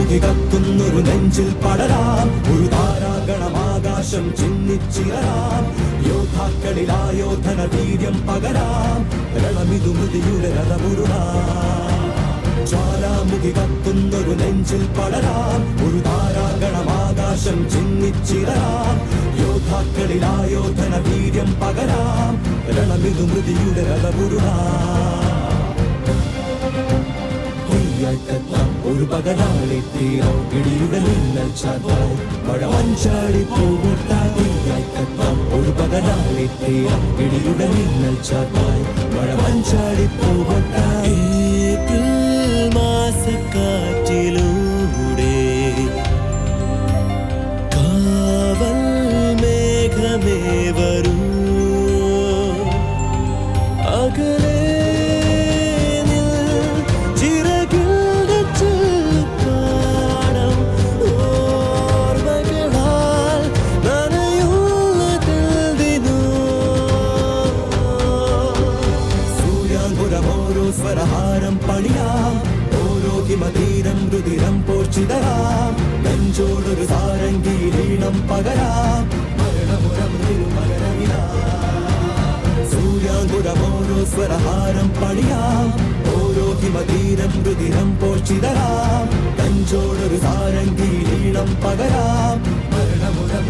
ജ്വാലാമുഖി കത്തുന്നൊരു നെഞ്ചിൽ പടരാം, ഒരു താരാഗണമാകാശം ചിന്നിച്ചിറരാം. യോദ്ധാക്കളിലായോധന വീര്യം പകരാം, രണമിതു മൃതിയുടെ രഥമുരുളാം. ജ്വാലാമുഖി കത്തുന്നൊരു നെഞ്ചിൽ പടരാം, ഒരു താരാഗണമാകാശം ചിന്നിച്ചിറരാം. യോദ്ധാക്കളിലായോധന വീര്യം പകരാം, രണമിതു മൃതിയുടെ രഥമുരുളാം. ഒരു പകലാളി തീരം ഇടിയുടെ മിന്നൽ ചാത്തായി മഴ മഞ്ചാടി പൂവട്ടാം. ഒരു പകലാളി തീരം ഇടിയുടെ മിന്നൽ ചാത്തായി മഴ മഞ്ചാടി പൂവട്ടാം. ഏപ്രിൽ മാസക്കാറ്റിലൂടെ കാവൽ മേഘമേ വരൂ, അകലെ സ്വരഹാരം പണിയാം, ഓരോ ഹിമതീരം രുതിരം പോർച്ചിതരാം. നെഞ്ചോടൊരു സാരംഗീലീണം പകരാം, മരണമുരം സൂര്യാങ്കുരമോരോ സ്വരഹാരം പണിയാം, ഓരോ ഹിമതീരം രുതിരം പോർച്ചിതരാം. നെഞ്ചോടൊരു സാരംഗീലീണം പകരാം, മരണമുരം